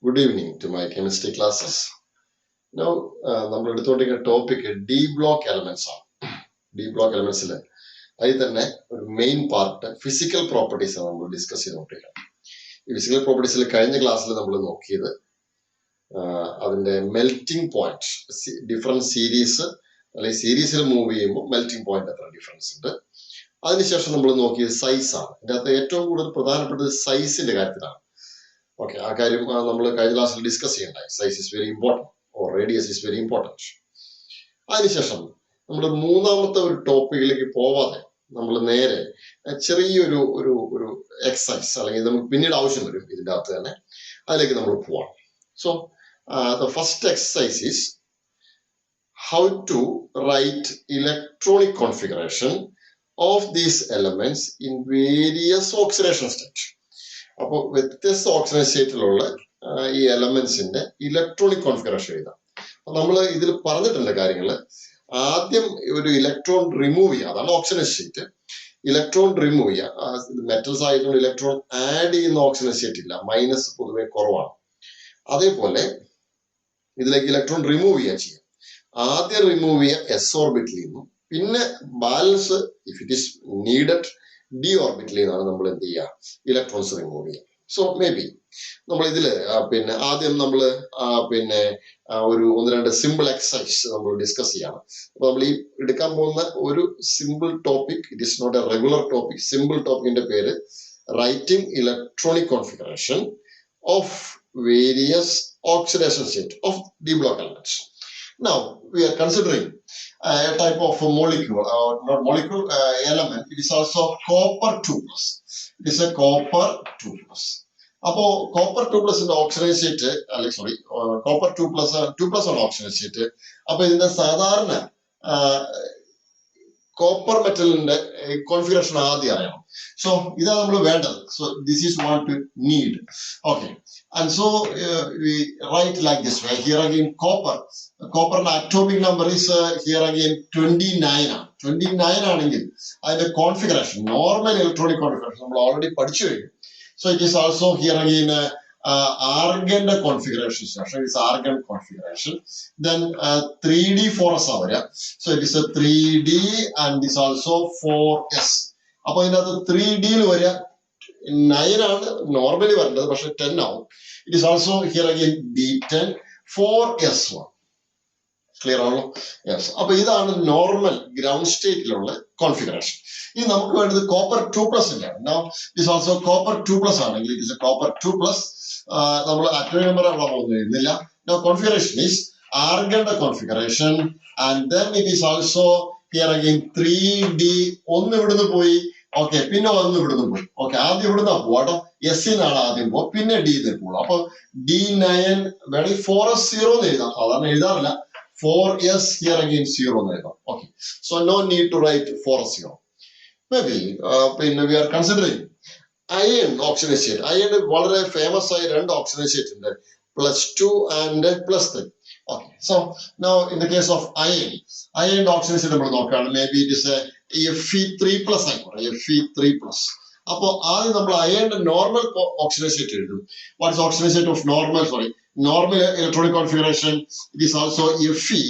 Good evening to my chemistry classes. Now, നമ്മൾ എടുത്തുകൊണ്ടിരിക്കുന്ന topic D block elements ആണ്. D block എലമെന്റ്സിൽ അതിൽ തന്നെ ഒരു മെയിൻ പാർട്ട് ഫിസിക്കൽ പ്രോപ്പർട്ടീസ് ആണ് നമ്മൾ ഡിസ്കസ് ചെയ്തുകൊണ്ടിരിക്കുന്നത്. ഈ ഫിസിക്കൽ പ്രോപ്പർട്ടീസിൽ കഴിഞ്ഞ ക്ലാസ്സിൽ നമ്മൾ നോക്കിയത് അതിന്റെ മെൽറ്റിംഗ് പോയിന്റ്, ഡിഫറെന്റ് സീരീസ് അല്ലെങ്കിൽ സീരീസിൽ മൂവ് ചെയ്യുമ്പോൾ മെൽറ്റിംഗ് പോയിന്റ് എത്ര ഡിഫറൻസ് ഉണ്ട്. അതിനുശേഷം നമ്മൾ നോക്കിയത് സൈസ് ആണ്. ഇതിന്റെ അകത്ത് ഏറ്റവും കൂടുതൽ പ്രധാനപ്പെട്ടത് സൈസിന്റെ കാര്യത്തിലാണ്. ഓക്കെ, ആ കാര്യം നമ്മൾ കഴിഞ്ഞ ക്ലാസ്സിൽ ഡിസ്കസ് ചെയ്യണ്ടായി. Size is very important, or radius is very important. അതിനുശേഷം നമ്മൾ മൂന്നാമത്തെ ഒരു ടോപ്പിക്കിലേക്ക് പോവാതെ നമ്മൾ നേരെ ചെറിയൊരു ഒരു ഒരു എക്സസൈസ് അല്ലെങ്കിൽ നമുക്ക് പിന്നീട് ആവശ്യം വരും ഇതിൻ്റെ അകത്ത് തന്നെ, അതിലേക്ക് നമ്മൾ പോവാം. So the first exercise is how to write electronic configuration of these elements in various oxidation state. അപ്പോൾ വ്യത്യസ്ത ഓക്സിഡേഷൻ സ്റ്റേറ്റിലുള്ള ഈ എലമെന്റ്സിന്റെ ഇലക്ട്രോണിക് കോൺഫിഗറേഷൻ എഴുതാം. നമ്മൾ ഇതിൽ പറഞ്ഞിട്ടുണ്ട് കാര്യങ്ങൾ. ആദ്യം ഒരു ഇലക്ട്രോൺ റിമൂവ് ചെയ്യുക, അതാണ് ഓക്സിഡേഷൻ സ്റ്റേറ്റ്. ഇലക്ട്രോൺ റിമൂവ് ചെയ്യുക. മെറ്റൽസ് ആയതുകൊണ്ട് ഇലക്ട്രോൺ ആഡ് ചെയ്യുന്ന ഓക്സിഡേഷൻ സ്റ്റേറ്റ് ഇല്ല, മൈനസ് പൊതുവെ കുറവാണ്. അതേപോലെ ഇതിലേക്ക് ഇലക്ട്രോൺ റിമൂവ് ചെയ്യുക. ആദ്യം റിമൂവ് ചെയ്യുക എസ് ഓർബിറ്റലിൽ നിന്നും, പിന്നെ balance if it is needed D ഓർബിറ്റലിൽ നിന്നാണ് നമ്മൾ എന്ത് ചെയ്യുക, ഇലക്ട്രോൺസ് റിമൂവ് ചെയ്യുക. സോ മേ ബി നമ്മൾ ഇതില് പിന്നെ ആദ്യം നമ്മൾ പിന്നെ ഒരു ഒന്ന് രണ്ട് സിമ്പിൾ എക്സസൈസ് നമ്മൾ ഡിസ്കസ് ചെയ്യണം. അപ്പൊ നമ്മൾ ഈ എടുക്കാൻ പോകുന്ന ഒരു simple topic, it is not a regular topic. Simple ടോപ്പിക്കിന്റെ പേര് writing electronic configuration of various oxidation state of D block elements. Now we are considering a type of a molecule, not molecule, element. It is also copper 2+. It is a copper 2+. അപ്പോ copper 2+ oxidation state, അല്ലെങ്കിൽ sorry copper 2+ ആണ് oxidation state. അപ്പൊ ഇതിന്റെ സാധാരണ copper മെറ്റലിന്റെ configuration ആദ്യം അറിയണം. So ഇതാണ് നമ്മൾ വേണ്ടത്. So this is what to need. Okay, and so we write like this way. Here again copper atomic number is here again 29 ആണ്. 29 ആണെങ്കിൽ അതിന്റെ കോൺഫിഗറേഷൻ, നോർമൽ ഇലക്ട്രോണിക് കോൺഫിഗറേഷൻ നമ്മൾ ഓൾറെഡി പഠിച്ചു കഴിഞ്ഞു. So it is also here again argon configuration. It is argon configuration. Then 3D 4s are there. So it is a 3D and this also 4s. അപ്പോൾ ഇതിനകത്ത് 3D വരിക 9 ആണ് normally വരേണ്ടത്, പക്ഷെ 10 ആവും. It is also here again B10 4s1. Clear ആണല്ലോ? Yes. അപ്പൊ ഇതാണ് നോർമൽ ഗ്രൗണ്ട് സ്റ്റേറ്റിലുള്ള കോൺഫിഗറേഷൻ. ഇനി നമുക്ക് വേണ്ടത് കോപ്പർ 2+ ആണ്. ഇറ്റ് ഓൾസോ കോപ്പർ 2+ ആണെങ്കിൽ ഇറ്റ് ഇസ് എ കോപ്പർ 2+. നമ്മൾ അറ്റോമിക് നമ്പർ ഒന്നും എഴുതുന്നില്ല. കോൺഫിഗറേഷൻ ഈസ് ആർഗന്റെ configuration and then it is also here again 3D. ഒന്ന് ഇവിടുന്ന് പോയി, ഓക്കെ, പിന്നെ ഒന്ന് ഇവിടുന്ന് പോയി. ഓക്കെ, ആദ്യം ഇവിടുന്ന് പോവാട്ടോ, എസ് നാണ് ആദ്യം പോകും, പിന്നെ ഡി പോകും. അപ്പൊ D9 വേണമെങ്കിൽ 4s0 എന്ന് എഴുതാം. സാധാരണ എഴുതാറില്ല. 4s here again 0 എന്ന് എഴുതാം. Okay, so no need to write 4s0. Maybe പിന്നെ we are considering iron oxidation state. Iron വളരെ ഫേമസ് ആയ രണ്ട് ഓക്സിഡേഷൻ സ്റ്റേറ്റ് ഉണ്ട്, +2 and +3. Okay, so now in the case of iron oxidation state നമ്മൾ നോക്കുകയാണ്. May be it is Fe3+ ആയിക്കോട്ടെ, Fe3+. അപ്പോ ആദ്യം നമ്മൾ അയണിന്റെ നോർമൽ ഓക്സിഡേഷൻ സ്റ്റേറ്റ് എഴുതും. What is oxidation state of normal electronic configuration? It is also Fe.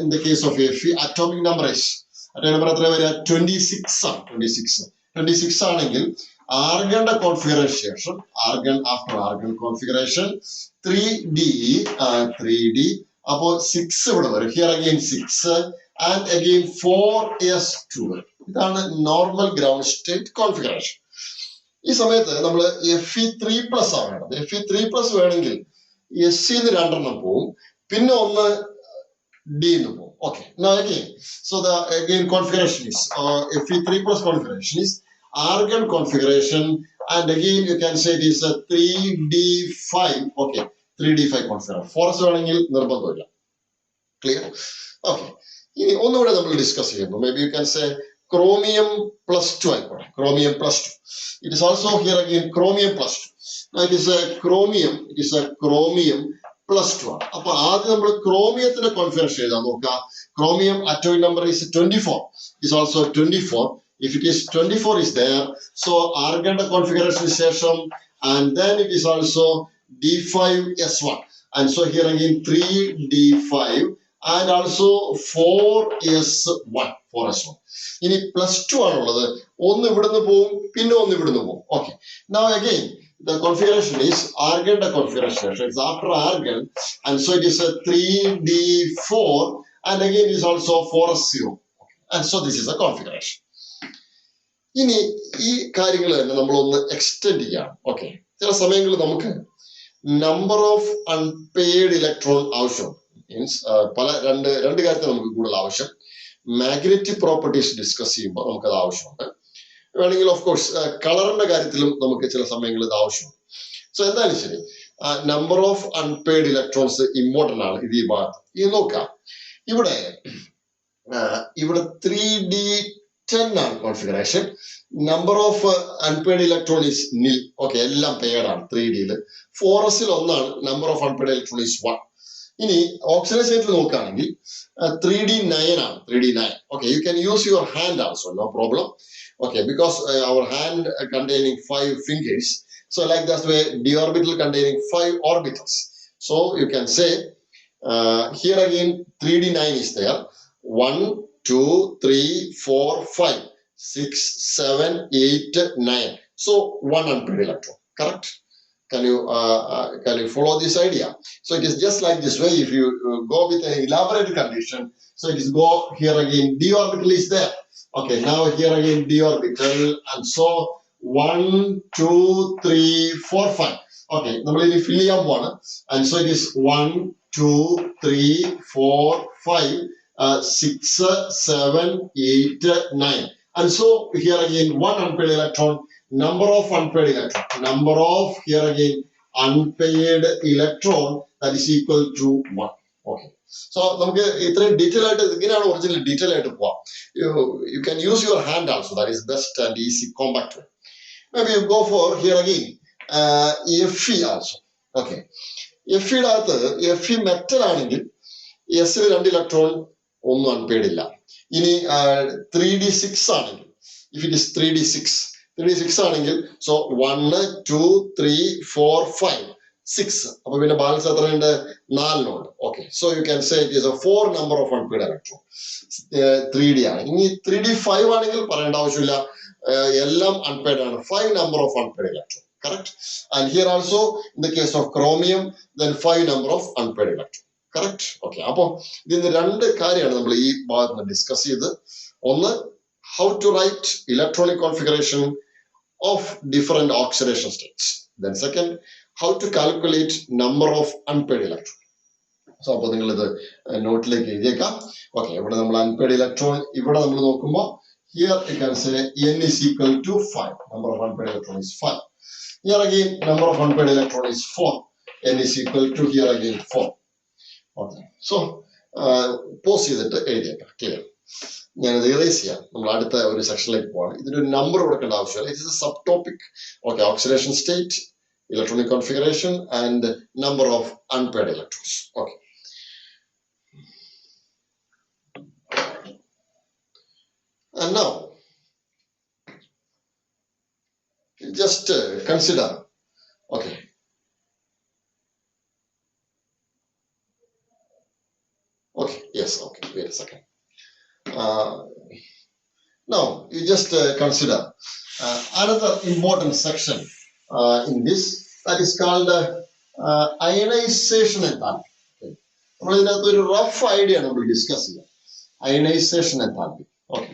In the case of Fe, atomic number is എത്ര വരിക? 26 ആണെങ്കിൽ ആർഗന്റെ കോൺഫിഗറേഷൻ, ആർഗൺ കോൺഫിഗറേഷൻ 3D. അപ്പോ 6 ഇവിടെ വരും. Here again 6 and again 4s2. ഇതാണ് normal ground state configuration. ഈ സമയത്ത് നമ്മൾ Fe3+ ആണ് വേണ്ടത്. Fe3+ വേണമെങ്കിൽ എസ്-ന്ന് 2 പോവും, പിന്നെ ഒന്ന് D പോവും. Okay, so the again configuration is Fe3+ configuration is argon configuration and again you can say it is a 3D5. okay, 3D5 configuration. 4s വേണമെങ്കിൽ നിർബന്ധമില്ല. ക്ലിയർ? ഓക്കെ, ഇനി ഒന്നുകൂടെ നമ്മൾ ഡിസ്കസ് ചെയ്യുമ്പോൾ may be U can say chromium +2 ആയിക്കോട്ടെ. chromium +2. It is also here again chromium +2. Now it is a chromium +2 ആണ്. അപ്പൊ ആദ്യം നമ്മൾ ക്രോമിയത്തിന്റെ കോൺഫിഗറേഷൻ എഴുതാൻ നോക്കുക. Chromium atomic number is 24. It is also 24. If it is 24 is there, so argon configuration ശേഷം and then it is also D5S1. And so here again 3D5 and also 4S1. 4S1. ഇനി +2 ആണുള്ളത്. ഒന്ന് ഇവിടുന്ന് പോവും, പിന്നെ ഒന്ന് ഇവിടുന്ന് പോവും. Okay. Now again, the configuration is argon configuration. It's after argon, and so it is a 3D4, and again it is also 4S0. And so this is a configuration. ഇനി ഈ കാര്യങ്ങൾ തന്നെ നമ്മളൊന്ന് എക്സ്റ്റെൻഡ് ചെയ്യാം. ഓക്കെ, ചില സമയങ്ങളിൽ നമുക്ക് number of unpaired electron ആവശ്യം മീൻസ് പല രണ്ട് കാര്യത്തിൽ നമുക്ക് കൂടുതൽ ആവശ്യം. മാഗ്നറ്റിക് പ്രോപ്പർട്ടീസ് ഡിസ്കസ് ചെയ്യുമ്പോൾ നമുക്കത് ആവശ്യമുണ്ട്. വേണമെങ്കിൽ ഓഫ് കോഴ്സ് കളറിന്റെ കാര്യത്തിലും നമുക്ക് ചില സമയങ്ങളിൽ ഇത് ആവശ്യമുണ്ട്. സോ എന്തായാലും ശരി, number of unpaired electrons important ആണ് ഇത് ഈ ഭാഗത്ത്. ഇത് നോക്കാം, ഇവിടെ 3D10 ആണ് configuration. Number of unpaired electron is nil. Okay, എല്ലാം പെയ്ഡ് ആണ് 3Dയിൽ. 4S ഒന്നാണ്, number of unpaired electron is 1. ഇനി ഓക്സിഡൈസേറ്റർ നോക്കുകയാണെങ്കിൽ 3D9 ആണ്. 3D9. Okay, you can use your hand also, no problem. Okay, because our hand containing 5 fingers, so like that way d orbital containing 5 orbitals. So you can say here again 3D9 is there. 1, 2, 3, 4, 5, 6, 7, 8, 9. So 1 unpaired electron. Correct? Can you follow this idea? So it is just like this way. If you go with an elaborate condition, so it is go here again d orbital is there. Okay, now here again d orbital, and so 1, 2, 3, 4, 5. Okay, നമ്മൾ ഇനി fill ചെയ്യാൻ പോവാണ്. And so it is 1, 2, 3, 4, 5, 6, 7, 8, 9. And so here again 1 unpaired electron. Number of unpaired electron. Number of here again unpaired electron, that is equal to 1. Okay. So നമുക്ക് ഇത്രയും detail ആയിട്ട് ഇങ്ങനെയാണ് original detail ആയിട്ട് പോവാം. You can use your hand also. That is best and easy compact way. Maybe you go for here again Fe also. Okay. Fe അകത്ത് Fe metal ആണെങ്കിൽ എസിൽ 2 electron ഒന്നും അൺപെയ്ഡ് ഇല്ല. ഇനി 3D6 ആണെങ്കിൽ, if it is 3D6 ആണെങ്കിൽ, so 1, 2, 3, 4, 5, 6. അപ്പൊ പിന്നെ ബാലൻസ് എത്രയുണ്ട്? 4 ഉണ്ട്. Okay, so you can say it is a 4 number of unpaired electron. 3D ആണ്. ഇനി 3D5 ആണെങ്കിൽ പറയേണ്ട ആവശ്യമില്ല, എല്ലാം അൺപെയ്ഡ് ആണ്. 5 number of unpaired electron. Correct. And here also in the case of chromium then 5 number of unpaired electron. Correct. Okay, അപ്പൊ ഇതിന് 2 കാര്യമാണ് നമ്മൾ ഈ ഭാഗത്ത് ഡിസ്കസ് ചെയ്ത്. ഒന്ന്, how to write electronic configuration of different oxidation states. Then second, how to calculate number of unpaired electron. So അപ്പോൾ നിങ്ങൾ ഇത് നോട്ടിലേക്ക് എഴുതിയേക്കാം. ഓക്കെ, ഇവിടെ നമ്മൾ അൺപെയ്ഡ് ഇലക്ട്രോൺ ഇവിടെ നമ്മൾ നോക്കുമ്പോൾ here you can say n is equal to 5. Number of unpaired electron is 5. Here again number of unpaired electron is 4. n is equal to here again 4. Okay, so pose ചെയ്തിട്ട് എഴുതിയേക്കാം. Clear? ഞാനത് erase ചെയ്യാം. നമ്മൾ അടുത്ത ഒരു സെക്ഷനിലേക്ക് പോവാണ്. ഇതിനൊരു number കൊടുക്കേണ്ട ആവശ്യമില്ല. It is A sub topic. Okay, oxidation state, electronic configuration, and number of unpaired electrons. Okay. And now just consider. Okay. Okay. Yes. Okay. Wait a second. Now you just consider another important section in this, that is called ionization enthalpy. നമ്മൾ ഇതിനകത്ത് ഒരു rough idea നമ്മൾ discuss ചെയ്യാം. Ionisation enthalpy. Okay,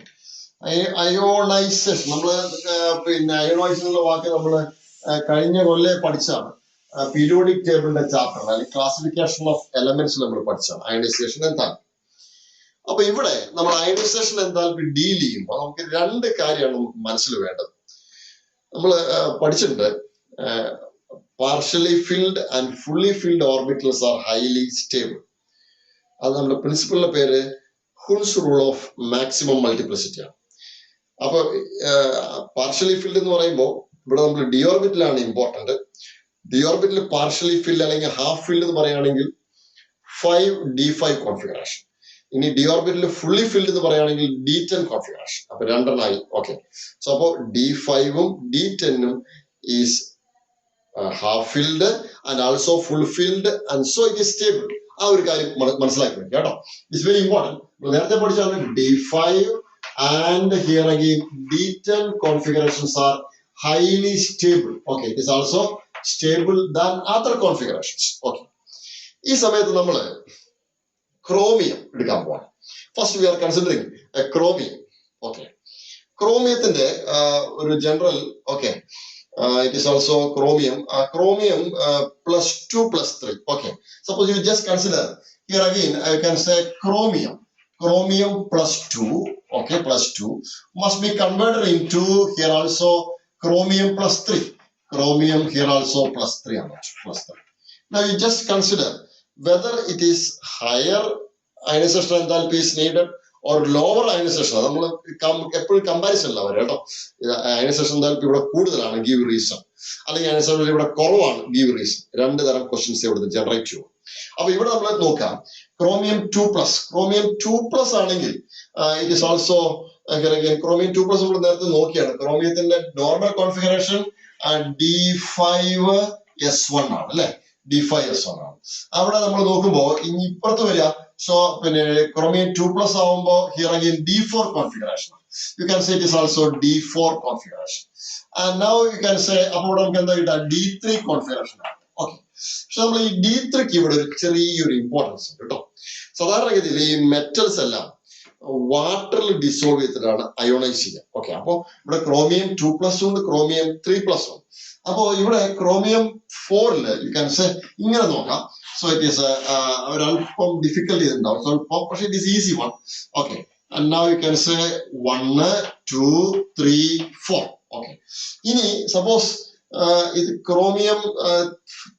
ionisation നമ്മൾ പിന്നെ ionisation എന്നുള്ള വാക്ക് നമ്മൾ കഴിഞ്ഞ കൊല്ലം പഠിച്ചതാണ്. പീരിയോഡിക് ടേബിളിന്റെ ചാപ്റ്റർ അല്ലെങ്കിൽ ക്ലാസിഫിക്കേഷൻ ഓഫ് എലമെന്റ്സ് നമ്മൾ പഠിച്ചതാണ് അയണൈസേഷൻ enthalpy. അപ്പൊ ഇവിടെ നമ്മൾ അയണൈസേഷൻ enthalpy ഡീൽ ചെയ്യുമ്പോൾ നമുക്ക് 2 കാര്യമാണ് മനസ്സിൽ വേണ്ടത്. നമ്മൾ പഠിച്ചിട്ടുണ്ട് partially filled and fully filled orbitals are highly stable. അത് നമ്മുടെ പ്രിൻസിപ്പളിന്റെ പേര് Hund's rule of maximum multiplicity ആണ്. അപ്പൊ പാർഷ്യലി ഫിൽഡ് എന്ന് പറയുമ്പോൾ ഇവിടെ നമ്മൾ ഡി ഓർബിറ്റലാണ് important. D orbital partially filled അല്ലെങ്കിൽ ഹാഫ് ഫിൽഡ് എന്ന് പറയുകയാണെങ്കിൽ 5D5 കോൺഫിഗറേഷൻ. ഇനി ഡി ഓർബിറ്റൽ ഫുള്ളി ഫിൽഡ് എന്ന് പറയുകയാണെങ്കിൽ D10 കോൺഫിഗറേഷൻ. അപ്പൊ 2 ഓക്കെ, സോ അപ്പോ D5ഉം D10ഉം is half filled and also fulfilled, and so it is stable. ആ ഒരു കാര്യം മനസ്സിലാക്കി വെക്കുക കേട്ടോ. It's very important. നേരത്തെ പഠിച്ചാൽ D5 and here again D10 configurations are highly stable. Okay, it is also stable than other configurations. Okay, ഈ സമയത്ത് നമ്മൾ ക്രോമിയം എടുക്കാൻ പോവാണ്. First we are considering chromium. Okay, ക്രോമിയത്തിന്റെ ഒരു general, okay, it is also chromium. Chromium +2 +3. Okay, suppose you just consider here again, I can say chromium +2. Okay, +2 must be converted into here also chromium +3. Chromium here also +3. +3. Now you just consider whether it is higher ionization enthalpy is needed or lower ionization. നമ്മൾ എപ്പോഴും comparison അല്ല വരെ കേട്ടോ. Ionisation എന്തായാലും ഇവിടെ കൂടുതലാണ്, give reason, അല്ലെങ്കിൽ ionisation ഇവിടെ കുറവാണ്, ഗീവ് റീസൺ. രണ്ട് തരം ക്വസ്റ്റ്യൻസ് ഇവിടെ ജനറേറ്റ് ചെയ്യും. അപ്പൊ ഇവിടെ നമ്മൾ നോക്കാം ക്രോമിയം 2+. ക്രോമിയം 2+ ആണെങ്കിൽ ഇറ്റ് ഈസ് ഓൾസോ ക്രോമിയം 2+ നമ്മൾ നേരത്തെ നോക്കിയാണ്. ക്രോമിയത്തിന്റെ നോർമൽ കോൺഫിഗറേഷൻ D5S1 ആണ് അല്ലെ, D5S1 ആണ്. അവിടെ നമ്മൾ നോക്കുമ്പോൾ ഇനി ഇപ്പുറത്ത് വരിക. സോ പിന്നെ ക്രോമിയം 2+ ആവുമ്പോ here again D4 configuration. U can say it is also D4 configuration. And now you can say അപ്പോൾ നമുക്ക് എന്താ കിട്ടുക, D3 കോൺഫിഗറേഷൻ ആണ്. ഓക്കെ, പക്ഷെ നമ്മൾ ഈ D3ക്ക് ഇവിടെ ഒരു ചെറിയൊരു ഇമ്പോർട്ടൻസ് ഉണ്ട് കേട്ടോ. സാധാരണഗതിയിൽ ഈ മെറ്റൽസ് എല്ലാം വാട്ടറിൽ ഡിസോൾവ് ചെയ്തിട്ടാണ് അയോണൈസ് ചെയ്യുക. ഓക്കെ, അപ്പോ ഇവിടെ ക്രോമിയം 2+ ഉണ്ട്, ക്രോമിയം 3+ ഉണ്ട്. അപ്പോ ഇവിടെ ക്രോമിയം 4 യു ക്യാൻ സേ ഇങ്ങനെ നോക്കാം. സോ ഇറ്റ് ഈസ് ഒരല്പം ഡിഫിക്കൽട്ടി ഉണ്ടാവും സ്വല്പം, പക്ഷെ it is easy one. Okay, and now you can say 1 2 3 4. Okay, ഇനി സപ്പോസ് ഇത് ക്രോമിയം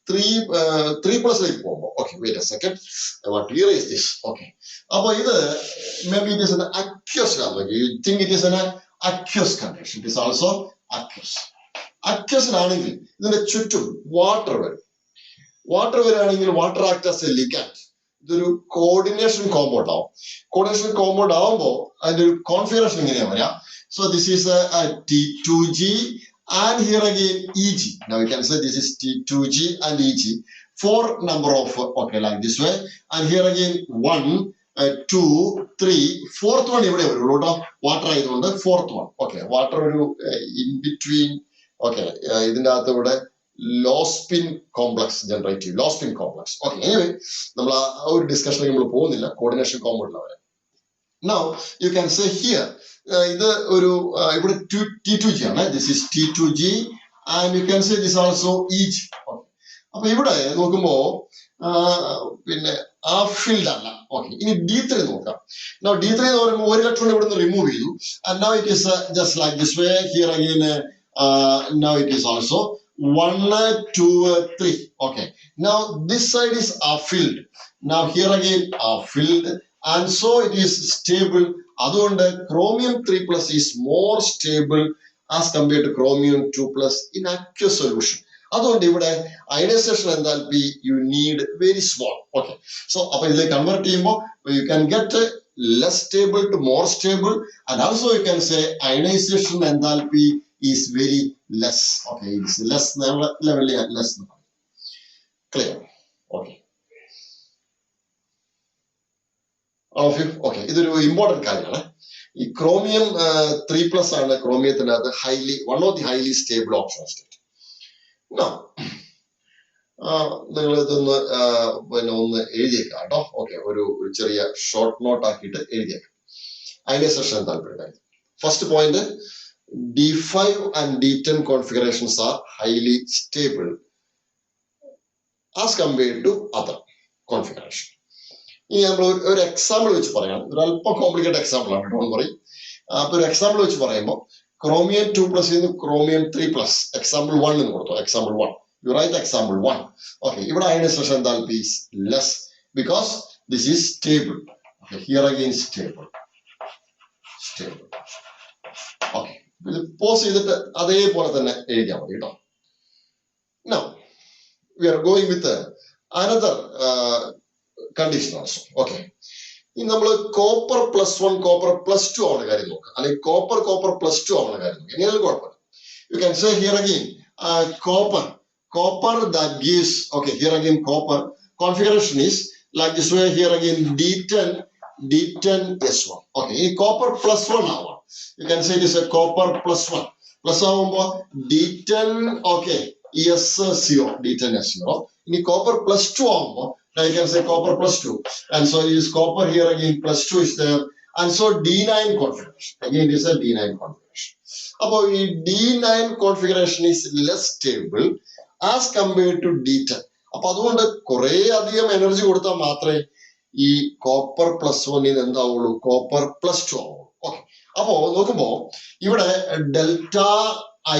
3+ലേക്ക് പോകുമ്പോ, okay wait a second, I want to erase this. Okay, അപ്പൊ ഇത് maybe it is an aqueous, you think it is an aqueous condition. It is also aqueous. അക്വസിനാണെങ്കിൽ ഇതിന്റെ ചുറ്റും water വരും. വാട്ടർ വരികയാണെങ്കിൽ water act as A ligand. ഇതൊരു coordination compound ആവും. Coordination compound ആവുമ്പോൾ അതിന്റെ ഒരു കോൺഫിഗറേഷൻ ഇങ്ങനെയാ വരിക. So this is T2G and here again EG. Now you can say this is T2G and EG. 4 number of, okay, like this way. And here again 1 2 3 4th one ഇവിടെ വരും കേട്ടോ. Water ആയതുകൊണ്ട് 4th one. Okay, water ഒരു in between. Okay, ഇതിന്റെ അകത്ത് ഇവിടെ ലോസ്പിൻ complex generate ചെയ്യും, ലോസ്പിൻ complex. Okay, anyway നമ്മൾ ആ ഒരു ഡിസ്കഷനിലേക്ക് നമ്മൾ പോകുന്നില്ല, കോർഡിനേഷൻ കോമ്പൗണ്ടിൽ വരെ. Now you can say here ഇത് ഒരു ഇവിടെ T2G ആണ്. This is T2G and you can say this also EG. അപ്പൊ ഇവിടെ നോക്കുമ്പോ പിന്നെ ആ ഫീൽഡ് അല്ല. ഓക്കെ, ഇനി D3 നോക്കാം. Now D3 എന്ന് പറയുമ്പോൾ ഒരു ഇലക്ട്രോൺ ഇവിടുന്ന് റിമൂവ് ചെയ്തു. And now it is just like this way. Here again now it is also 1 2 3. Okay, now this side is filled. Now here again filled, and so it is stable. അതുകൊണ്ട് chromium 3+ is more stable as compared to chromium 2+ in aqueous solution. അതുകൊണ്ട് ഇവിടെ ionisation enthalpy you need very small. Okay, so അപ്പൊ ഇതിൽ convert ചെയ്യുമ്പോൾ you can get less stable to more stable, and also you can say ionisation enthalpy is very less. Okay, it's less ലെവലിൽ less. Clear? Okay, okay, ഇതൊരു important കാര്യമാണ്. ഈ chromium 3+ ആണ് ക്രോമിയത്തിന്റെ അത് highly one of the highly stable option state. നിങ്ങൾ ഇതൊന്ന് പിന്നെ ഒന്ന് എഴുതിയേക്കാം കേട്ടോ. ഓക്കെ, ഒരു ചെറിയ ഷോർട്ട് നോട്ട് ആക്കിയിട്ട് എഴുതിയേക്കാം. അയനൈസേഷൻ താല്പര്യം. First point, D5 and D10 configurations are highly stable as compared to other configuration. ഇനി നമ്മൾ ഒരു എക്സാമ്പിൾ വെച്ച് പറയാം. ഒരു അല്പം കോംപ്ലിക്കേറ്റഡ് എക്സാമ്പിൾ ആണ്, ഡോണ്ട് വറി. അപ്പൊ ഒരു എക്സാമ്പിൾ വെച്ച് പറയുമ്പോൾ ക്രോമിയം 2+ ക്രോമിയം 3+, എക്സാമ്പിൾ 1 എന്ന് കൊടുത്തു. Example 1, you write example 1. Okay, ഇവിടെ ionisation enthalpy is less because this is stable. Okay, here again stable. Okay, ഇത് പോസ് ചെയ്തിട്ട് അതേപോലെ തന്നെ എഴുതിയാൽ മതി കേട്ടോ. Now we are going with another condition also. Okay, ഇനി നമ്മൾ കോപ്പർ +1 കോപ്പർ +2 ആവുന്ന കാര്യം നോക്കാം, അല്ലെങ്കിൽ കോപ്പർ +2 ആവുന്ന കാര്യം നോക്കാം. എങ്ങനെയാലും കുഴപ്പമില്ല. U can say here again copper copper that gives, okay, here again copper configuration is like this way. Here again D10 S1. Okay, copper plus 1 now. You can say this is a copper plus 1. Plus D10, okay, S0, D10 S0. In copper plus 2, now you can say copper plus 2. And so it is copper here again plus 2 is there. And so D9 configuration. Again, it is a D9 configuration. About D9 configuration is less stable as compared to D10. അപ്പോൾ അതുകൊണ്ട് കുറേ അധികം energy കൊടുത്താൽ മാത്രമേ ഈ copper plus 1 എന്താവുള്ളൂ, copper plus 2 ആവുള്ളൂ. Okay, അപ്പോ നോക്കുമ്പോ ഇവിടെ delta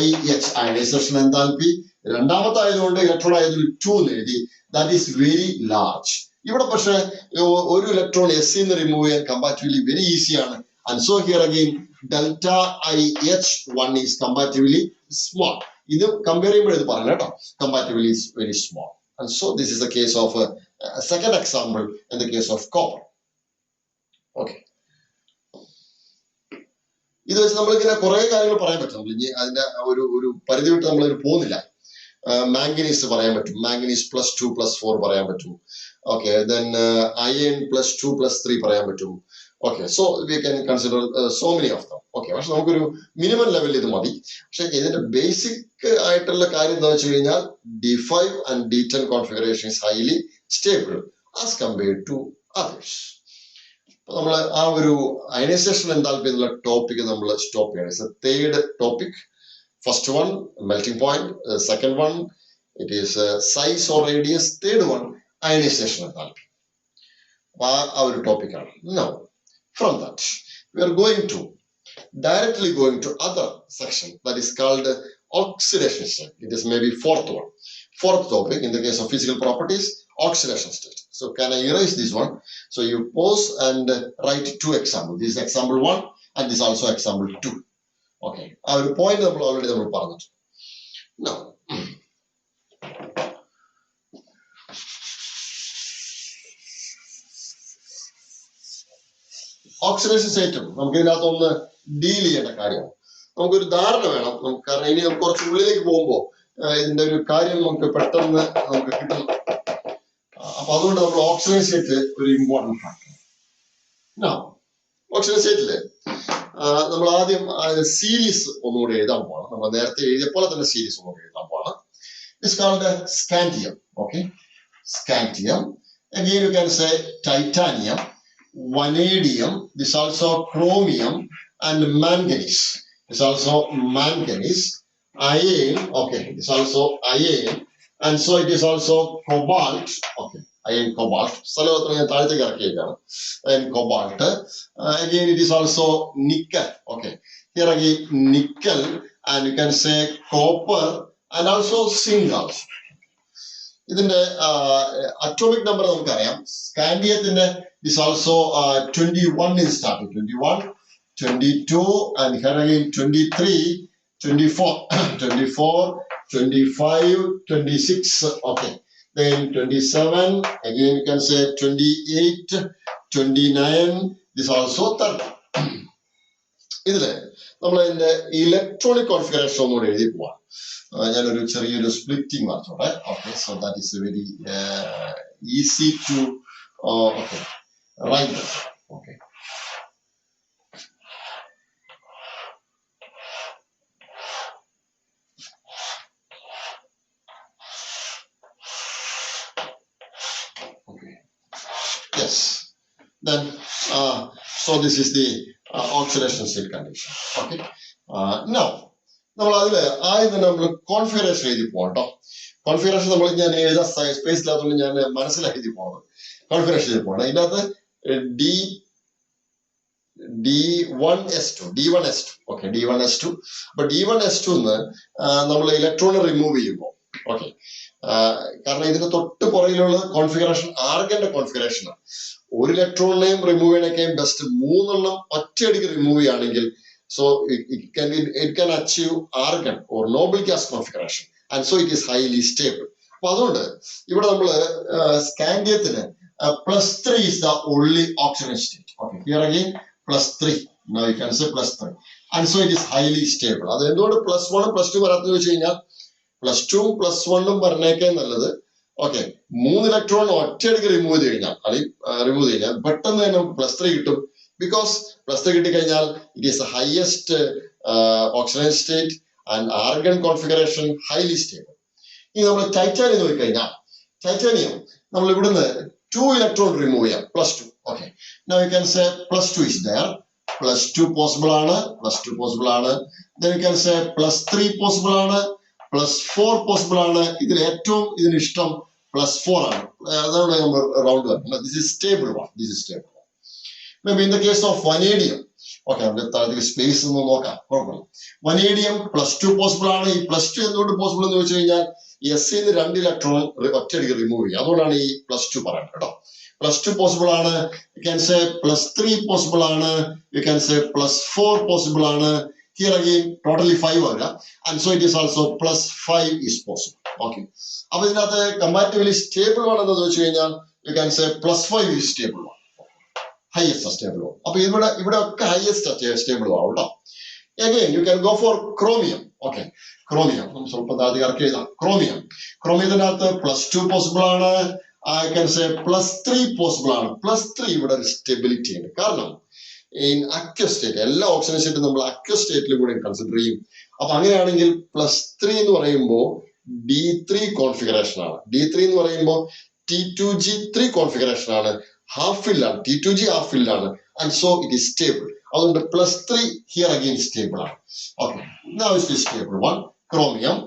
I H ionisation enthalpy രണ്ടാമത്തെ ആയതുകൊണ്ട് ഇലക്ട്രോൺ ആയതിൽ 2 എന്ന് എഴുതി. That is very large. ഇവിടെ പക്ഷെ ഒരു ഇലക്ട്രോൺ എസ് നിന്ന് റിമൂവ് ചെയ്യാൻ കമ്പാരിറ്റീവ്ലി വെരി ഈസിയാണ്. And so here again delta I H 1 is comparatively small. ഇത് കമ്പയർ ചെയ്യുമ്പോൾ ഇത് പറയണം കേട്ടോ, comparatively is very small. And so this is the case of a second example in the case of copper. Okay. ഇത് വെച്ച് നമ്മളിങ്ങനെ കുറെ കാര്യങ്ങൾ പറയാൻ പറ്റും. ഇനി അതിന്റെ ഒരു പരിധി വിട്ട് നമ്മൾ പോകുന്നില്ല. മാംഗനീസ് പറയാൻ പറ്റും, മാംഗനീസ് പ്ലസ് 2 പ്ലസ് 4 പറയാൻ പറ്റും. Okay, then iron plus 2 plus 3 പറയാൻ പറ്റും. Okay, so we can consider so many of them. Okay, പക്ഷെ നമുക്കൊരു മിനിമം ലെവലിൽ ഇത് മതി. പക്ഷെ ഇതിന്റെ ബേസിക് ആയിട്ടുള്ള കാര്യം എന്താ വെച്ച് കഴിഞ്ഞാൽ D5 and D10 configuration is highly stable as compared to others. അപ്പൊ നമ്മൾ ആ ഒരു അയണൈസേഷൻ എന്താൽപ്പി എന്നുള്ള ടോപ്പിക് നമ്മൾ സ്റ്റോപ്പ് ചെയ്യണം. Third topic. First one, melting point. Second one, it is size or radius. Third one, ionization enthalpy. Our topic. Now, from that, we are directly going to other section that is called oxidation state. It is maybe fourth one. Fourth topic in the case of physical properties, oxidation state. So can I erase this one? So you pause and write 2 examples. This is example 1 and this is also example 2. Okay, our point നമ്മൾ already നമ്മൾ പറഞ്ഞിട്ടുണ്ട്. Now, oxidation സ്റ്റേറ്റും നമുക്ക് ഇതിനകത്ത് ഒന്ന് deal ചെയ്യേണ്ട കാര്യമാണ്. നമുക്കൊരു ധാരണ വേണം. കാരണം ഇനി നമുക്ക് കുറച്ച് ഉള്ളിലേക്ക് പോകുമ്പോൾ ഇതിന്റെ ഒരു കാര്യം നമുക്ക് പെട്ടെന്ന് നമുക്ക് കിട്ടണം. അപ്പൊ അതുകൊണ്ട് നമ്മൾ ഓക്സിഡേഷൻ സ്റ്റേറ്റ് ഒരു ഇമ്പോർട്ടന്റ് ഫാക്ടർ. ഓക്സിഡേഷൻ സ്റ്റേറ്റില് നമ്മൾ ആദ്യം സീരീസ് ഒന്നുകൂടി എഴുതാൻ പോകണം. നമ്മൾ നേരത്തെ എഴുതിയ പോലെ തന്നെ സീരീസ് ഒന്നുകൂടി എഴുതാൻ പോകണം. It's called scandium. Okay, scandium. Again you can say titanium, vanadium, this also chromium and manganese. This also manganese. Iron, okay, this also iron, and so it is also cobalt. Okay, iron cobalt. And cobalt. Again it is also nickel. Okay, here again nickel, and you can say copper and also zinc also. ഇതിന്റെ atomic number നമുക്കറിയാം. സ്കാൻഡിയത്തിന്റെ is also 21 is starting. 21, 22, and here again 23, 24, 24, 25, 26. Okay, then 27. Again you can say 28, 29. This also 30. ഇതില് നമ്മൾ ഇതിന്റെ electronic configuration ഒന്നുകൂടെ എഴുതി പോവാം. ഞാനൊരു ചെറിയൊരു സ്പ്ലിറ്റിംഗ് വരച്ചോട്ടെ. Okay, so that is very easy to okay right. Okay, yes, then so this is the oxidation state condition. Okay, now നമ്മൾ അതില് ആദ്യം നമ്മൾ കോൺഫിഗറേഷൻ എഴുതി പോകട്ടോ. കോൺഫിഗറേഷൻ നമ്മൾ ഞാൻ എഴുതാൻ സ്പേസ് ഇല്ലാത്തതുകൊണ്ട് ഞാൻ മനസ്സിലാക്കി എഴുതി പോകണം. കോൺഫിഗറേഷൻ എഴുതി പോകണം. ഇതിൻ്റെ അകത്ത് D1S2. Okay, D1S2. അപ്പൊ D1S2 നമ്മൾ ഇലക്ട്രോൺ റിമൂവ് ചെയ്യുമ്പോൾ, ഓക്കെ, കാരണം ഇതിന് തൊട്ട് പുറകിലുള്ള കോൺഫിഗറേഷൻ ആർഗന്റെ കോൺഫിഗറേഷനാണ്. ഒരു ഇലക്ട്രോണിനെയും റിമൂവ് ചെയ്യണൊക്കെയും ബെസ്റ്റ് 3 ഒറ്റയടിക്ക് റിമൂവ് ചെയ്യുകയാണെങ്കിൽ so it can achieve argon or noble gas configuration, and so it is highly stable. അപ്പൊ അതുകൊണ്ട് ഇവിടെ നമ്മള് സ്കാൻഡിയത്തിന് +3 is the only oxidation state. Okay, here again +3. Now you can say +3, and so it is highly stable. അത് എന്തുകൊണ്ട് +1 +2 വരാത്തതെന്ന് വെച്ച് കഴിഞ്ഞാൽ +2 +1 പറഞ്ഞേക്കാൻ നല്ലത്. Okay, 3 electron ഒറ്റയടിക്ക് റിമൂവ് ചെയ്ത് കഴിഞ്ഞാൽ പെട്ടെന്ന് തന്നെ നമുക്ക് +3 കിട്ടും. ബിക്കോസ് +3 കിട്ടിക്കഴിഞ്ഞാൽ it is the highest oxidise state and argon configuration highly stable. ഇനി നമ്മൾ ടൈറ്റാനിയം നോക്കിക്കഴിഞ്ഞാൽ ടൈറ്റാനിയം നമ്മൾ ഇവിടുന്ന് 2 ഇലക്ട്രോൺ റിമൂവ് ചെയ്യാം, +2. Okay, now you can say +2 is there. +2 possible ആണ്, then you can say +3 possible ആണ്, +4 പോസിബിൾ ആണ്. ഇതിൽ ഏറ്റവും ഇഷ്ടം +4 ആണ്. അതാണ് നമ്മൾ റൗണ്ട് വരുന്നത്. This is stable one. Maybe in the case of vanadium, okay, നമ്മുടെ താഴത്തേക്ക് സ്പേസ് ഒന്ന് നോക്കാം, കുഴപ്പമില്ല. vanadium +2 പോസിബിൾ ആണ്. ഈ +2 എന്തുകൊണ്ട് പോസിബിൾ എന്ന് വെച്ച് കഴിഞ്ഞാൽ എസ് 2 ഇലക്ട്രോൺ ഒറ്റയടിക്ക് റിമൂവ് ചെയ്യും, അതുകൊണ്ടാണ് ഈ +2 പറയുന്നത് കേട്ടോ. +2 പോസിബിൾ ആണ്. You can say +3 പോസിബിൾ ആണ്. You can say +4 പോസിബിൾ ആണ്. Here again totally 5 ആവുക, and so it is also +5 is possible. Okay, അപ്പൊ ഇതിനകത്ത് കമ്പാരിറ്റീവ്ലി സ്റ്റേബിൾ ആണെന്ന് വെച്ച് കഴിഞ്ഞാൽ you can say +5 is stable one, highest stable one. അപ്പൊ ഇവിടെ ഒക്കെ ഹയസ്റ്റ് സ്റ്റേബിൾ ആവും കേട്ടോ. Again you can go for chromium. Okay, chromium നമ്മൾ സ്വല്പം താഴത്തേക്ക് ഇറക്കി എഴുതാം. chromiumത്തിനകത്ത് +2 പോസിബിൾ ആണ്. I can say +3 പോസിബിൾ ആണ്. +3 ഇവിടെ ഒരു സ്റ്റെബിലിറ്റി ഉണ്ട്. കാരണം ഇൻ അക്വസ് സ്റ്റേറ്റ്, എല്ലാ ഓക്സിജൻ സ്റ്റേറ്റും നമ്മൾ അക്വസ് സ്റ്റേറ്റിലും കൂടെ കൺസിഡർ ചെയ്യും. അപ്പൊ അങ്ങനെയാണെങ്കിൽ +3 എന്ന് പറയുമ്പോൾ D3 കോൺഫിഗറേഷൻ ആണ്. D3 എന്ന് പറയുമ്പോൾ T2G3 കോൺഫിഗറേഷൻ ആണ്. ഹാഫ് ഫില്ലാണ്, T2G ഹാഫ് ഫില്ലാണ്, and so it is stable. അതുകൊണ്ട് +3 ഹിയർ അഗെയിൻ സ്റ്റേബിൾ ആണ്. Okay, now it is stable one. chromium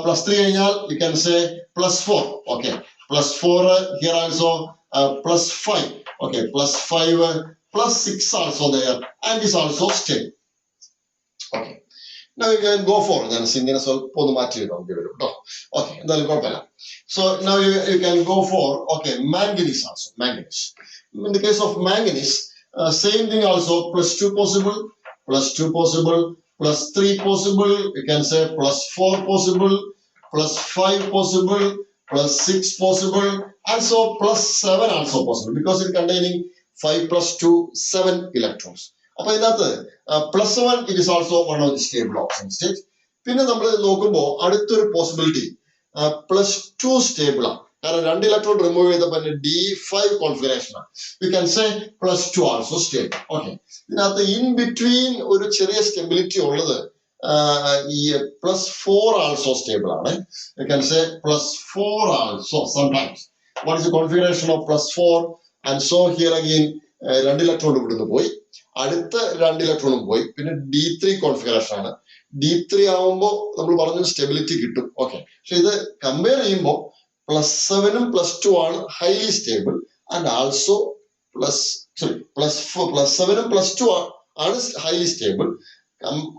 +3 കഴിഞ്ഞാൽ you can say +4. okay, +4 here also, +5. okay, +5 +6 also there, and is also stable. Okay, now you can go for then ഇങ്ങനെ സ്വല്പം ഒന്ന് മാറ്റി ഇടാം കേട്ടോ. Okay, എന്തായാലും കുഴപ്പമില്ല. So now you can go for, okay, manganese also. In the case of manganese, same thing also. +2 possible, +3 possible. You can say +4 possible, +5 possible, +6 possible, and so +7 also possible, because it containing 5 + 2 7 electrons. അപ്പൊ ഇതിനകത്ത് +7 it is also one of the stable oxygen states. പിന്നെ നമ്മൾ നോക്കുമ്പോൾ അടുത്തൊരു possibility +2 stable ആണ്. കാരണം 2 electron remove ചെയ്തപ്പോൾ D5 configuration ആണ്. U can say +2 also stable. Okay, ഇതിനകത്ത് ഇൻ ബിറ്റ്വീൻ ഒരു ചെറിയ സ്റ്റെബിലിറ്റി ഉള്ളത് ഈ +4 ആൾസോ സ്റ്റേബിൾ ആണ്. U can say +4 also sometimes. What is the configuration of +4? And so here again 2 electron ഇവിടുന്ന് പോയി, അടുത്ത 2 ഇലക്ട്രോണും പോയി, പിന്നെ D3 കോൺഫിഗറേഷൻ ആണ്. D3 ആവുമ്പോൾ നമ്മൾ പറഞ്ഞു സ്റ്റെബിലിറ്റി കിട്ടും. ഓക്കെ, പക്ഷെ ഇത് കമ്പയർ ചെയ്യുമ്പോൾ +7ഉം +2 ആണ് ഹൈലി സ്റ്റേബിൾ, ആൻഡ് ആൾസോ +7ഉം +2 ആണ് ഹൈലി സ്റ്റേബിൾ.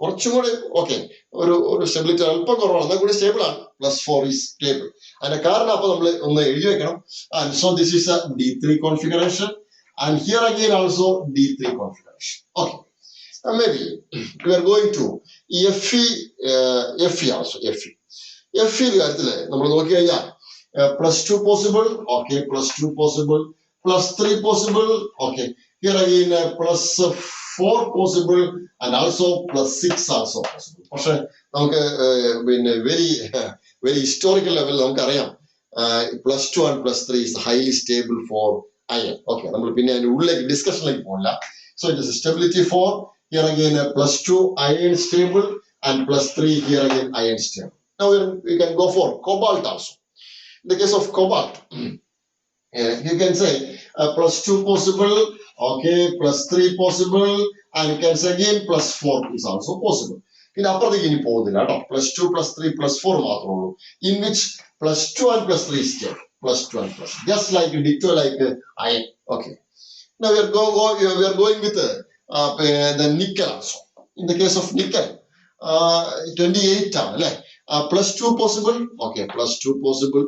കുറച്ചും കൂടി ഓക്കെ, ഒരു സ്റ്റെബിലിറ്റി അല്പം കുറവാണ്, എന്നാൽ കൂടി സ്റ്റേബിൾ ആണ്. +4 ഈസ് സ്റ്റേബിൾ. അതിന്റെ കാരണം അപ്പൊ നമ്മൾ ഒന്ന് എഴുതി വെക്കണം. And so this is A D3 configuration, and here again also D3 configuration. Okay, maybe we are going to Fe also. Fe കാര്യത്തില് നമ്മൾ നോക്കി കഴിഞ്ഞാൽ +2 possible. okay, +2 possible, +3 possible. okay, here again +4 possible, and also +6 also possible. പക്ഷെ നമുക്ക് പിന്നെ very historical level നമുക്കറിയാം +2 and +3 is highly stable for iron. Okay, നമ്മൾ പിന്നെ അതിന്റെ ഉള്ളിലേക്ക് ഡിസ്കഷനിലേക്ക് പോകില്ല. So it is stability 4. Here again +2 iron stable, and +3 here again iron stable. Now we can go for cobalt also. In the case of cobalt, you can say +2 possible, okay, +3 possible, and you can say again +4 is also possible. പിന്നെ അപ്പുറത്തേക്ക് ഇനി പോകുന്നില്ല കേട്ടോ. +2 +3 +4 മാത്രമേ ഉള്ളൂ. In which +2 and +3 is stable. +2 and +3, just like ditto like iron. Okay, now we are going with the nickel also. In the case of nickel, 28 ആണ് അല്ലെ. +2 possible. okay, +2 possible,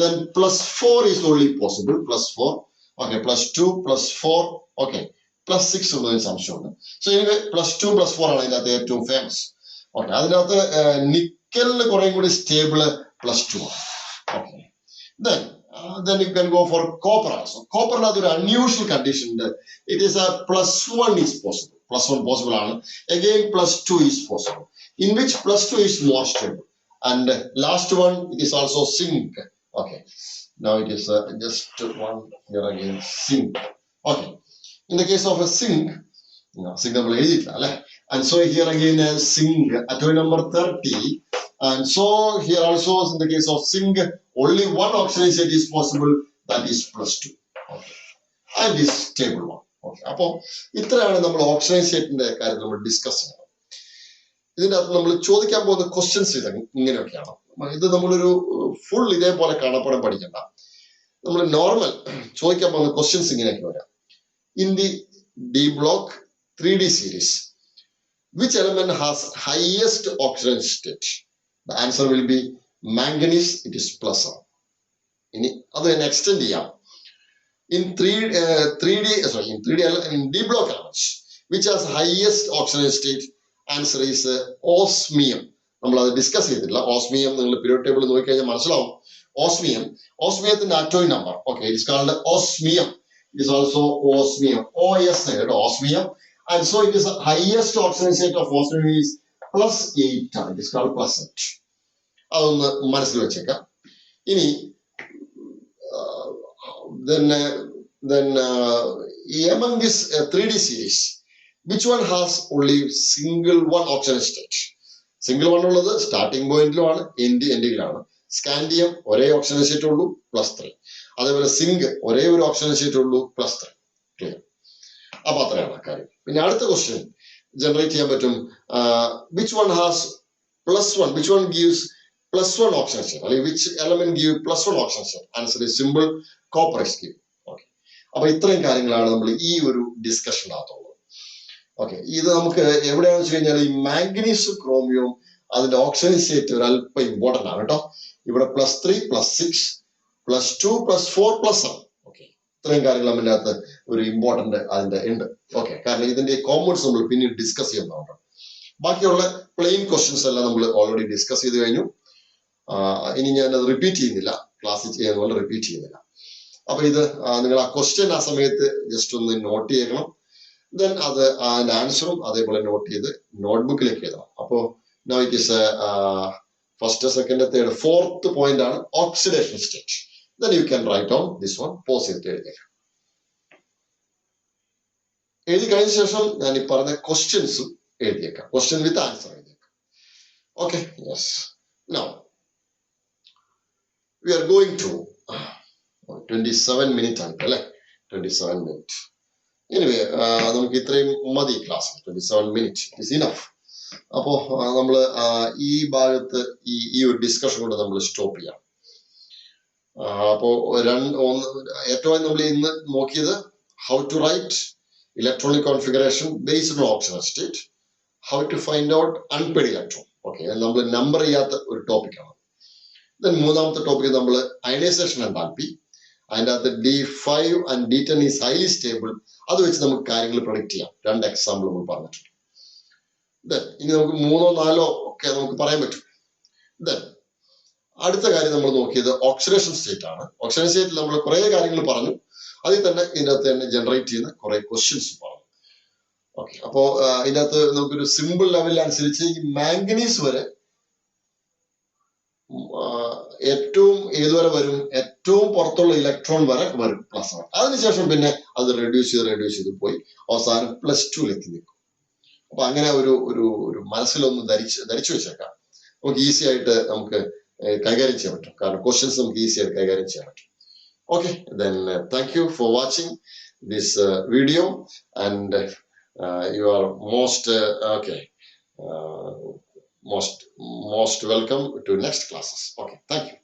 then +4 is only possible. +4, okay, +2 +4, okay, +6 ഉള്ളതിന് സംശയമുണ്ട്. So anyway +2 +4 ആണ് ഇതിനകത്ത് ഏറ്റവും famous. Okay, അതിനകത്ത് നിക്കലിന് കുറേ കൂടി സ്റ്റേബിൾ +2 ആണ്. Okay, then you can go for copper also. Copper is an unusual condition. It is a +1 is possible. +1 possible ആണ്. Again +2 is possible. In which +2 is more stable. And last one, it is also zinc. Okay, now it is just one here again, zinc. Okay, in the case of a zinc, zinc and so here again zinc atomic number 30, and so here also in the case of zinc only one oxidation state is possible, that is +2. Okay, and this stable one. Okay, അപ്പോൾ ഇത്രയാണ് നമ്മൾ oxygen സ്റ്റേറ്റിന്റെ കാര്യം നമ്മൾ discuss ചെയ്യുന്നത്. ഇതിന്റെ അകത്ത് നമ്മൾ ചോദിക്കാൻ പോകുന്ന ക്വസ്റ്റ്യൻസ് ഇങ്ങനെയൊക്കെയാണ്. ഇത് നമ്മളൊരു ഫുൾ ഇതേപോലെ കാണപ്പെടാൻ പഠിക്കണ്ട. നമ്മൾ നോർമൽ ചോദിക്കാൻ പോകുന്ന ക്വസ്റ്റ്യൻസ് ഇങ്ങനെയൊക്കെ വരാം. In the D block 3D series, which element has highest oxidation state? The answer will be manganese. It is +1. ഇനി അത് തന്നെ എക്സ്റ്റെൻഡ് ചെയ്യാം. In 3D in D block elements, which has highest oxidation state? Answer is osmium. നമ്മൾ അത് discuss ചെയ്തിട്ടില്ല. Osmium നിങ്ങൾ periodic table നോക്കിക്കഴിഞ്ഞാൽ മനസ്സിലാവും. ഓസ്മിയത്തിന്റെ atomic number, okay, it is called osmium. It is also osmium. OS osmium. And so it is the highest oxidation state of osmium is +8. It is called +8. അതൊന്ന് മനസ്സിൽ വെച്ചേക്കാം. ഇനി then among this 3D series, which one has only single one oxidation state? Single one ഉള്ളത് starting പോയിന്റിലുമാണ്, എൻഡിങ്ങിലാണ്. Scandium ഒരേ oxygen state ഉള്ളൂ, +3. അതേപോലെ zinc ഒരേ ഒരു ഓക്സിജൻ സ്റ്റേറ്റ് ഉള്ളൂ, +3. ക്ലിയർ? അപ്പൊ അത്രയാണ് കാര്യം. പിന്നെ അടുത്ത ക്വസ്റ്റ്യൻ ജനറേറ്റ് ചെയ്യാൻ പറ്റും. Which one has +1, which one gives +1 oxygen state, അല്ലെങ്കിൽ which element give +1 oxygen state? Answer is simple, copper is give. Okay, അപ്പൊ ഇത്രയും കാര്യങ്ങളാണ് നമ്മൾ ഈ ഒരു ഡിസ്കഷനകത്തുള്ളത്. ഓക്കെ, ഇത് നമുക്ക് എവിടെയാണെന്ന് വെച്ച് കഴിഞ്ഞാൽ ഈ മാംഗനീസ് ക്രോമിയവും അതിന്റെ ഓക്സിജൻ സ്റ്റേറ്റ് ഒരു അല്പം ഇമ്പോർട്ടന്റ് ആണ് കേട്ടോ. ഇവിടെ +3, +6, +2, +4, +7. ഓക്കെ, ഇത്രയും കാര്യങ്ങൾ അതിൻ്റെ അകത്ത് ഒരു ഇമ്പോർട്ടന്റ് അതിന്റെ ഉണ്ട്. ഓക്കെ, കാരണം ഇതിന്റെ കോമ്പൗണ്ട്സ് നമ്മൾ പിന്നീട് ഡിസ്കസ് ചെയ്യുന്നതാണ്. ബാക്കിയുള്ള പ്ലെയിൻ ക്വസ്റ്റ്യൻസ് എല്ലാം നമ്മൾ ഓൾറെഡി ഡിസ്കസ് ചെയ്ത് കഴിഞ്ഞു. ഇനി ഞാൻ അത് റിപ്പീറ്റ് ചെയ്യുന്നില്ല, ക്ലാസ്സിൽ ചെയ്യുന്ന പോലെ റിപ്പീറ്റ് ചെയ്യുന്നില്ല. അപ്പൊ ഇത് നിങ്ങൾ ആ ക്വസ്റ്റ്യൻ ആ സമയത്ത് ജസ്റ്റ് ഒന്ന് നോട്ട് ചെയ്യണം. ദെൻ അത് അതിന്റെ ആൻസറും അതേപോലെ നോട്ട് ചെയ്ത് നോട്ട്ബുക്കിലേക്ക് എഴുതണം. അപ്പോ now it is first, second, third, fourth point ആണ് oxidation state. Then you can write down this one. Pause ചെയ്തിട്ട് എഴുതിയേക്കാം. എഴുതി കഴിഞ്ഞ ശേഷം ഞാൻ ഈ പറഞ്ഞ ക്വസ്റ്റ്യൻസും എഴുതിയേക്കാം. ക്വസ്റ്റ്യൻ വിത്ത് ആൻസർ എഴുതിയേക്കാം. Okay, yes. Now we are going to 27 minutes ആണ് അല്ലെ, 27 minutes. എനിവേ നമുക്ക് ഇത്രയും മതി ക്ലാസ്. 27 minutes is enough. അപ്പോ നമ്മള് ഈ ഭാഗത്ത് ഈ ഒരു ഡിസ്കഷൻ കൊണ്ട് നമ്മൾ സ്റ്റോപ്പ് ചെയ്യാം. അപ്പോ ഏറ്റവും നമ്മൾ ഇന്ന് നോക്കിയത് how to write electronic configuration based on oxygen state, how to find out unpaired electron. Okay, നമ്മൾ നമ്പർ ചെയ്യാത്ത ഒരു ടോപ്പിക്കാണ്. ദെൻ മൂന്നാമത്തെ ടോപ്പിക് നമ്മൾ അയണൈസേഷൻ എൻതാൽപ്പി. അതിൻ്റെ അകത്ത് D5 and D10 is highly stable. അത് വെച്ച് നമുക്ക് കാര്യങ്ങൾ പ്രൊഡിക്ട് ചെയ്യാം. 2 എക്സാമ്പിൾ നമ്മൾ പറഞ്ഞിട്ടുണ്ട്. ഇനി നമുക്ക് 3 or 4 ഒക്കെ നമുക്ക് പറയാൻ പറ്റും. ദെൻ അടുത്ത കാര്യം നമ്മൾ നോക്കിയത് ഓക്സിഡേഷൻ സ്റ്റേറ്റ് ആണ്. ഓക്സിഡേഷൻ സ്റ്റേറ്റിൽ നമ്മൾ കുറെ കാര്യങ്ങൾ പറഞ്ഞു. അതിൽ തന്നെ ഇതിൻ്റെ അകത്ത് തന്നെ ജനറേറ്റ് ചെയ്യുന്ന കുറെ ക്വസ്റ്റ്യൻസ് പറഞ്ഞു. ഓക്കെ, അപ്പോ ഇതിൻ്റെ അകത്ത് നമുക്കൊരു സിമ്പിൾ ലെവൽ അനുസരിച്ച് ഈ മാംഗനീസ് വരെ ഏറ്റവും ഏതുവരെ വരും, ഏറ്റവും പുറത്തുള്ള ഇലക്ട്രോൺ വരെ വരും, +1. അതിനുശേഷം പിന്നെ അത് റെഡ്യൂസ് ചെയ്ത് പോയി അവസാനം +2 നിൽക്കും. അപ്പൊ അങ്ങനെ ഒരു മനസ്സിലൊന്ന് ധരിച്ചു വെച്ചേക്കാം. നമുക്ക് ഈസി ആയിട്ട് നമുക്ക് കൈകാര്യം ചെയ്യാൻ പറ്റും. കാരണം ക്വസ്റ്റ്യൻസ് നമുക്ക് ഈസി ആയിട്ട് കൈകാര്യം ചെയ്യാൻ പറ്റും. Okay, then thank you for watching this video, and you are most welcome to next classes. Okay, thank you.